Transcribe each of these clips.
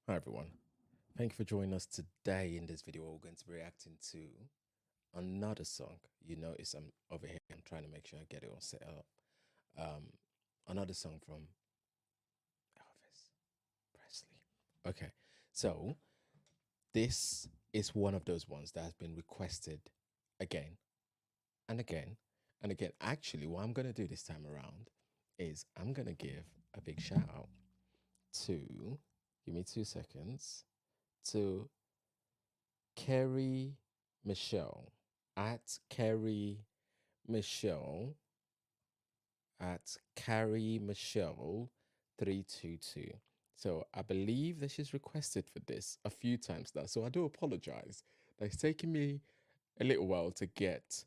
Hi everyone, thank you for joining us today. In this video, we're going to be reacting to another song. You notice I'm over here, I'm trying to make sure I get it all set up. Another song from Elvis Presley. Okay, so this is one of those ones that has been requested again and again and again. Actually, what I'm going to do this time around is I'm going to give a big shout out to, give me 2 seconds, to Carrie Michelle at Carrie Michelle at Carrie Michelle 322. So I believe that she's requested for this a few times now. So I do apologize. It's taken me a little while to get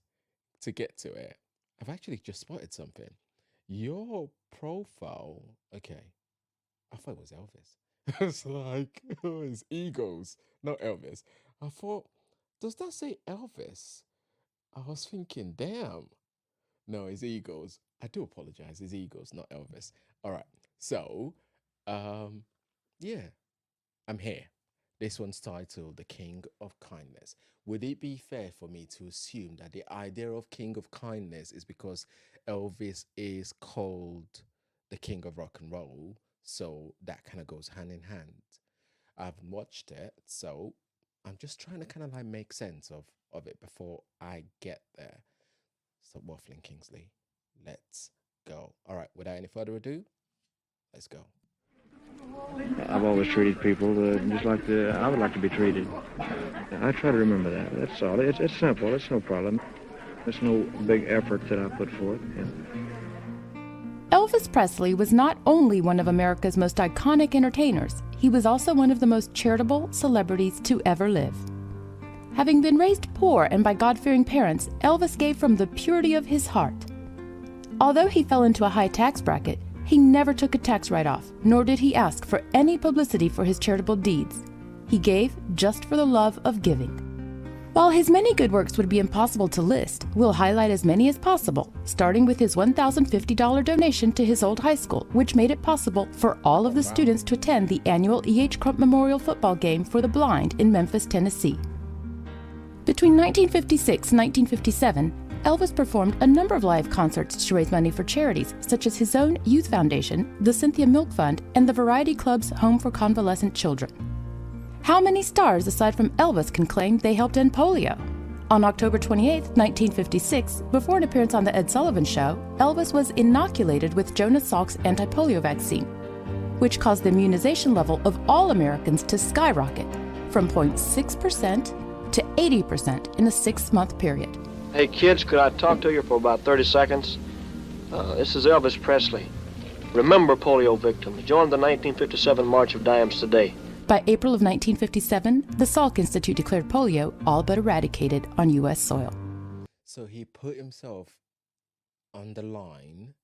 to it. I've actually just spotted something. Your profile, okay. I thought it was Elvis. It's like, oh, it's Eagles, not Elvis. I thought, does that say Elvis? I was thinking, damn. No, it's Eagles. I do apologize. It's Eagles, not Elvis. All right. So, yeah, I'm here. This one's titled The King of Kindness. Would it be fair for me to assume that the idea of King of Kindness is because Elvis is called the King of Rock and Roll? So that kind of goes hand in hand. I've watched it, so I'm just trying to kind of like make sense of it before I get there. Stop waffling, Kingsley. Let's go. All right, without any further ado, let's go. I've always treated people just like I would like to be treated. I try to remember that. That's all. It's simple. It's no problem. It's no big effort that I put forth. Yeah. Elvis Presley was not only one of America's most iconic entertainers, he was also one of the most charitable celebrities to ever live. Having been raised poor and by God-fearing parents, Elvis gave from the purity of his heart. Although he fell into a high tax bracket, he never took a tax write-off, nor did he ask for any publicity for his charitable deeds. He gave just for the love of giving. While his many good works would be impossible to list, we'll highlight as many as possible, starting with his $1,050 donation to his old high school, which made it possible for all of the students to attend the annual E.H. Crump Memorial Football Game for the Blind in Memphis, Tennessee. Between 1956 and 1957, Elvis performed a number of live concerts to raise money for charities such as his own youth foundation, the Cynthia Milk Fund, and the Variety Club's Home for Convalescent Children. How many stars aside from Elvis can claim they helped end polio? On October 28, 1956, before an appearance on The Ed Sullivan Show, Elvis was inoculated with Jonas Salk's anti-polio vaccine, which caused the immunization level of all Americans to skyrocket from 0.6% to 80% in a 6-month period. Hey kids, could I talk to you for about 30 seconds? This is Elvis Presley. Remember polio victims. Join the 1957 March of Dimes today. By April of 1957, the Salk Institute declared polio all but eradicated on U.S. soil. So he put himself on the line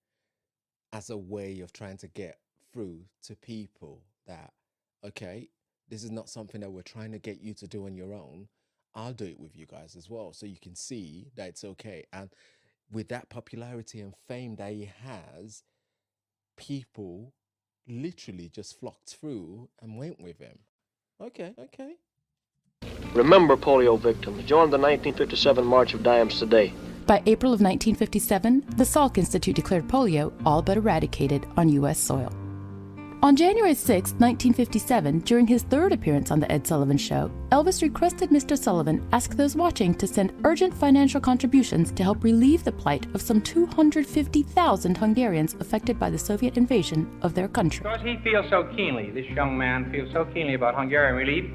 as a way of trying to get through to people that, okay, this is not something that we're trying to get you to do on your own. I'll do it with you guys as well, so you can see that it's okay. And with that popularity and fame that he has, people literally just flocked through and went with him. Okay. Remember polio victims. Join the 1957 March of Dimes today. By April of 1957, the Salk Institute declared polio all but eradicated on U.S. soil. On January 6, 1957, during his third appearance on The Ed Sullivan Show, Elvis requested Mr. Sullivan ask those watching to send urgent financial contributions to help relieve the plight of some 250,000 Hungarians affected by the Soviet invasion of their country. Because he feels so keenly, this young man feels so keenly about Hungarian relief,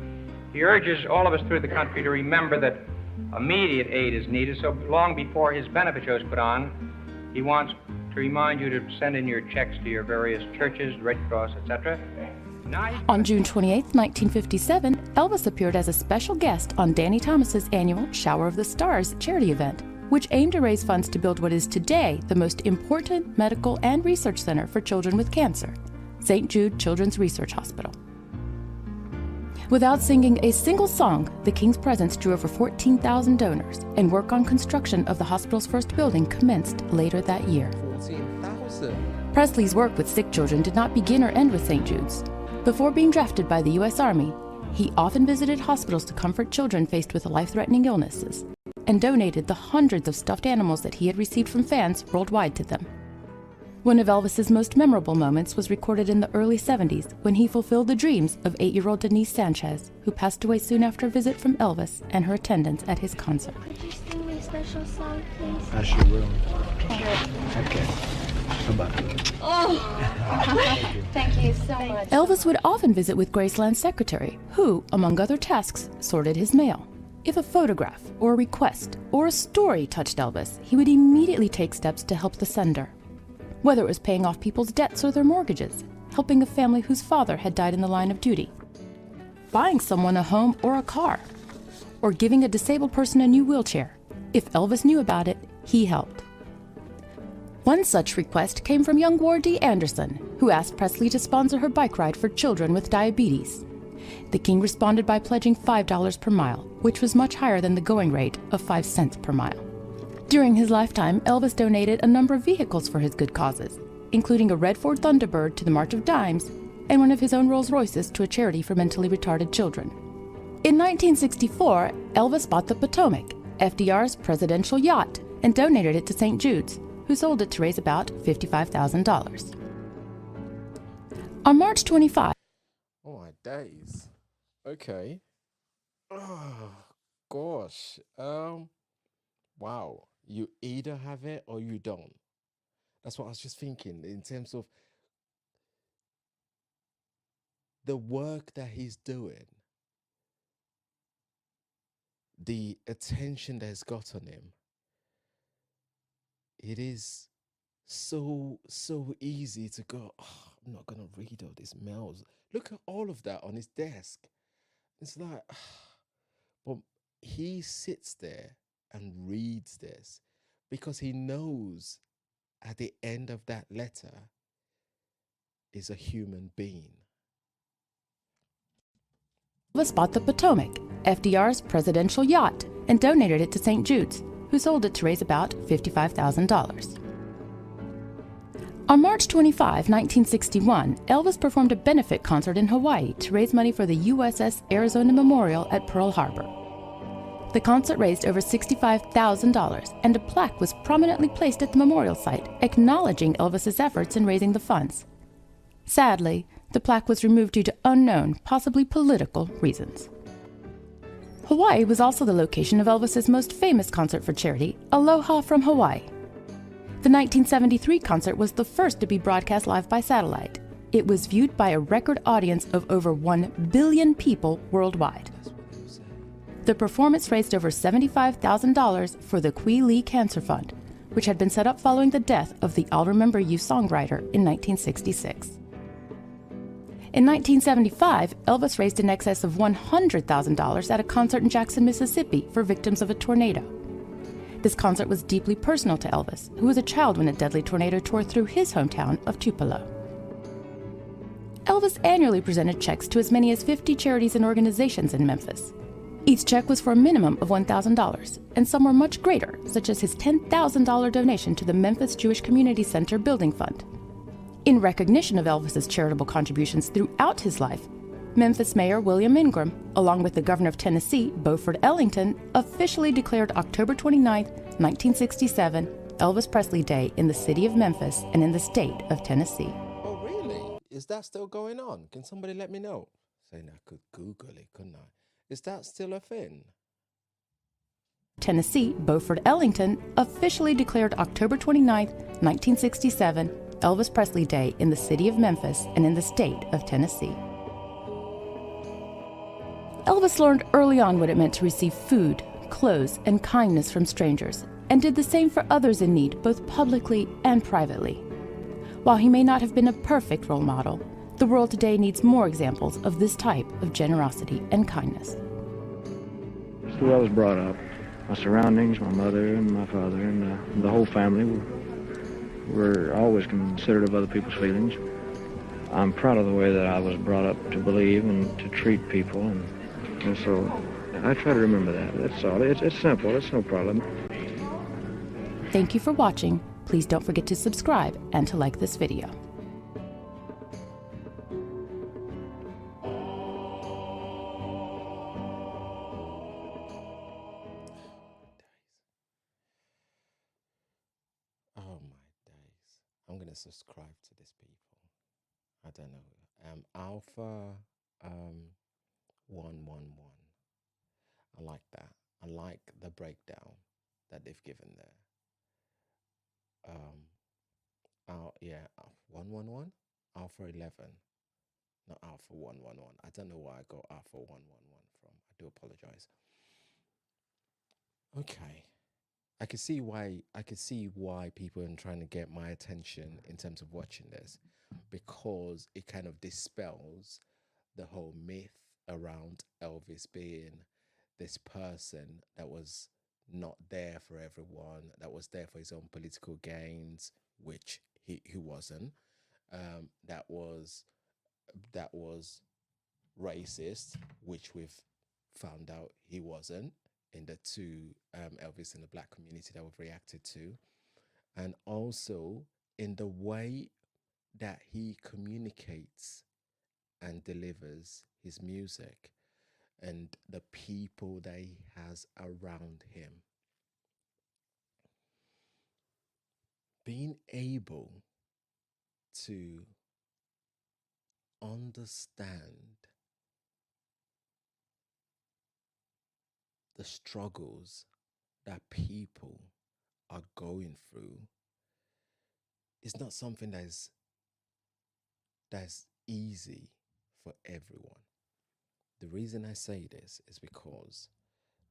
he urges all of us through the country to remember that immediate aid is needed, so long before his benefit show is put on, he wants to remind you to send in your checks to your various churches, Red Cross, etc. On June 28, 1957, Elvis appeared as a special guest on Danny Thomas's annual Shower of the Stars charity event, which aimed to raise funds to build what is today the most important medical and research center for children with cancer, St. Jude Children's Research Hospital. Without singing a single song, the King's presence drew over 14,000 donors, and work on construction of the hospital's first building commenced later that year. 14,000. Presley's work with sick children did not begin or end with St. Jude's. Before being drafted by the U.S. Army, he often visited hospitals to comfort children faced with life-threatening illnesses and donated the hundreds of stuffed animals that he had received from fans worldwide to them. One of Elvis's most memorable moments was recorded in the early 70s when he fulfilled the dreams of 8-year-old Denise Sanchez, who passed away soon after a visit from Elvis and her attendance at his concert. Could you sing me a special song, please? I sure will. Okay. Bye-bye. Oh, thank you so much. Elvis would often visit with Graceland's secretary, who, among other tasks, sorted his mail. If a photograph or a request or a story touched Elvis, he would immediately take steps to help the sender. Whether it was paying off people's debts or their mortgages, helping a family whose father had died in the line of duty, buying someone a home or a car, or giving a disabled person a new wheelchair. If Elvis knew about it, he helped. One such request came from young Ward D. Anderson, who asked Presley to sponsor her bike ride for children with diabetes. The King responded by pledging $5 per mile, which was much higher than the going rate of 5 cents per mile. During his lifetime, Elvis donated a number of vehicles for his good causes, including a red Ford Thunderbird to the March of Dimes and one of his own Rolls Royces to a charity for mentally retarded children. In 1964, Elvis bought the Potomac, FDR's presidential yacht, and donated it to St. Jude's, who sold it to raise about $55,000. On March 25, Oh my days. Okay. Oh gosh. Wow. You either have it or you don't. That's what I was just thinking in terms of the work that he's doing, the attention that it's got on him. It is so easy to go, oh, I'm not gonna read all these mails. Look at all of that on his desk. It's like, but he sits there and reads this because he knows at the end of that letter is a human being. Elvis bought the Potomac, FDR's presidential yacht, and donated it to St. Jude's, who sold it to raise about $55,000. On March 25, 1961, Elvis performed a benefit concert in Hawaii to raise money for the USS Arizona Memorial at Pearl Harbor. The concert raised over $65,000, and a plaque was prominently placed at the memorial site acknowledging Elvis's efforts in raising the funds. Sadly, the plaque was removed due to unknown, possibly political, reasons. Hawaii was also the location of Elvis's most famous concert for charity, Aloha from Hawaii. The 1973 concert was the first to be broadcast live by satellite. It was viewed by a record audience of over 1 billion people worldwide. The performance raised over $75,000 for the Kui Lee Cancer Fund, which had been set up following the death of the I'll Remember You songwriter in 1966. In 1975, Elvis raised in excess of $100,000 at a concert in Jackson, Mississippi for victims of a tornado. This concert was deeply personal to Elvis, who was a child when a deadly tornado tore through his hometown of Tupelo. Elvis annually presented checks to as many as 50 charities and organizations in Memphis. Each check was for a minimum of $1,000, and some were much greater, such as his $10,000 donation to the Memphis Jewish Community Center Building Fund. In recognition of Elvis's charitable contributions throughout his life, Memphis Mayor William Ingram, along with the Governor of Tennessee, Beaufort Ellington, officially declared October 29, 1967, Elvis Presley Day in the city of Memphis and in the state of Tennessee. Oh, really? Is that still going on? Can somebody let me know? Saying I could Google it, couldn't I? Is that still a thing? Tennessee, Beaufort Ellington, officially declared October 29, 1967, Elvis Presley Day in the city of Memphis and in the state of Tennessee. Elvis learned early on what it meant to receive food, clothes, and kindness from strangers, and did the same for others in need, both publicly and privately. While he may not have been a perfect role model, the world today needs more examples of this type of generosity and kindness. That's the way I was brought up. My surroundings, my mother and my father and the whole family were always considerate of other people's feelings. I'm proud of the way that I was brought up to believe and to treat people, and so I try to remember that. That's all. It's simple. It's no problem. Thank you for watching. Please don't forget to subscribe and to like this video. I'm gonna subscribe to these people. I don't know. Alpha 111. I like that. I like the breakdown that they've given there. Yeah, 111, Alpha 11, not Alpha 111. I don't know why I got Alpha 111 from. I do apologize. Okay. I could see why people are trying to get my attention in terms of watching this, because it kind of dispels the whole myth around Elvis being this person that was not there for everyone, that was there for his own political gains, which he wasn't. That was racist, which we've found out he wasn't in the two Elvis in the black community that we've reacted to, and also in the way that he communicates and delivers his music and the people that he has around him. Being able to understand the struggles that people are going through is not something that's easy for everyone. The reason I say this is because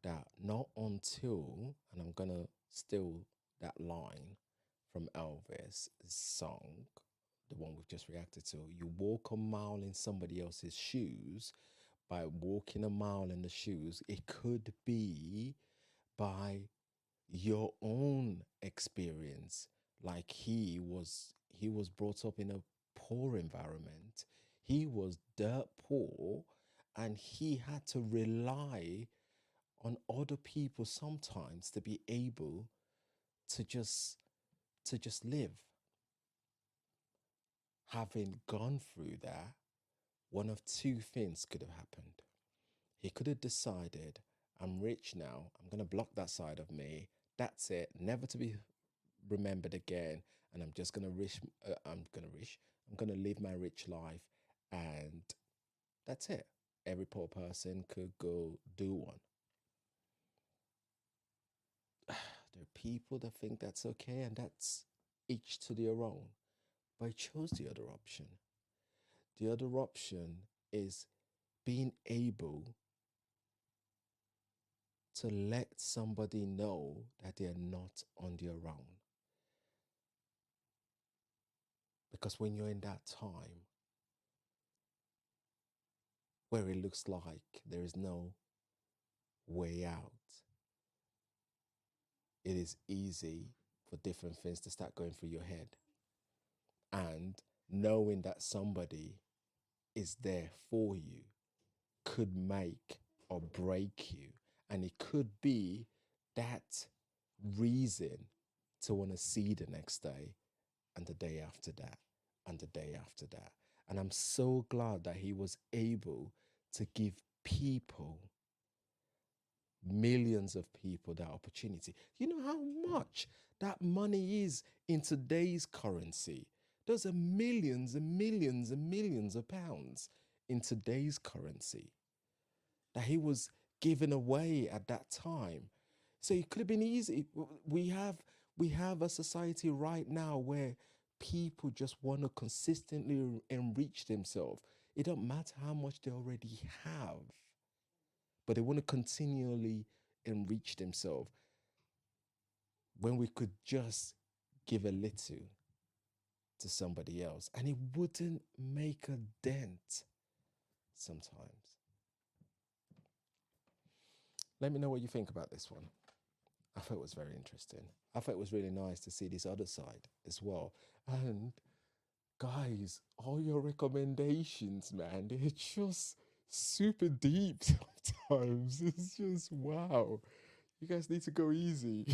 that not until, and I'm gonna steal that line from Elvis' song, the one we've just reacted to, you walk a mile in somebody else's shoes. By walking a mile in the shoes, it could be by your own experience. Like he was brought up in a poor environment. He was dirt poor, and he had to rely on other people sometimes to be able to just live. Having gone through that, one of two things could have happened. He could have decided, I'm rich now, I'm going to block that side of me. That's it, never to be remembered again. And I'm just going to I'm going to live my rich life. And that's it. Every poor person could go do one. There are people that think that's okay, and that's each to their own. But I chose the other option. The other option is being able to let somebody know that they're not on their own. Because when you're in that time where it looks like there is no way out, it is easy for different things to start going through your head. And knowing that somebody is there for you could make or break you. And it could be that reason to want to see the next day, and the day after that, and the day after that. And I'm so glad that he was able to give people, millions of people, that opportunity. You know how much that money is in today's currency? Those are millions and millions and millions of pounds in today's currency that he was giving away at that time. So it could have been easy. We have a society right now where people just want to consistently enrich themselves. It don't matter how much they already have, but they want to continually enrich themselves when we could just give a little to somebody else and it wouldn't make a dent sometimes. Let me know what you think about this one. I thought it was very interesting. I thought it was really nice to see this other side as well. And guys, all your recommendations, man, they're just super deep sometimes. It's just wow. You guys need to go easy.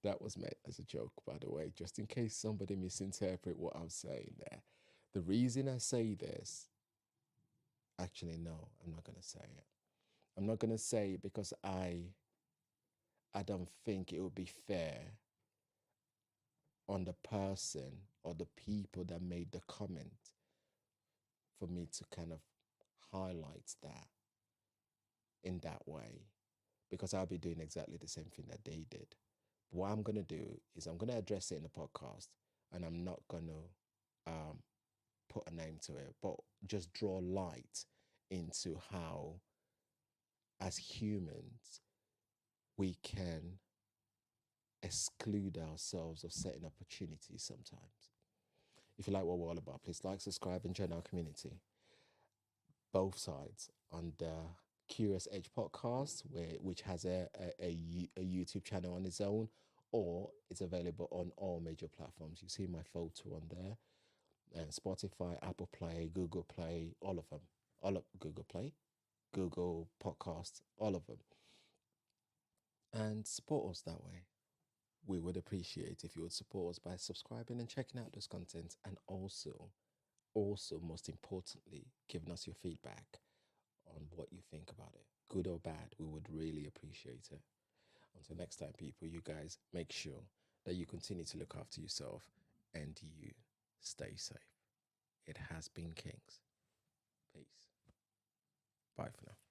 That was meant as a joke, by the way, just in case somebody misinterpret what I'm saying there. The reason I say this, actually, no, I'm not gonna say it. I'm not gonna say it because I don't think it would be fair on the person or the people that made the comment for me to kind of highlight that in that way, because I'll be doing exactly the same thing that they did. But what I'm going to do is I'm going to address it in the podcast, and I'm not going to put a name to it, but just draw light into how, as humans, we can exclude ourselves of certain opportunities sometimes. If you like what we're all about, please like, subscribe, and join our community. Both sides on the Curious Edge podcast, which has a YouTube channel on its own, or it's available on all major platforms. You see my photo on there, and Spotify, Apple Play, Google Play, all of them, all of Google Play, Google Podcasts, all of them, and support us that way. We would appreciate if you would support us by subscribing and checking out this content, and also most importantly, giving us your feedback on what you think about it, good or bad. We would really appreciate it. Until next time, people, you guys make sure that you continue to look after yourself and you stay safe. It has been Kings. Peace. Bye for now.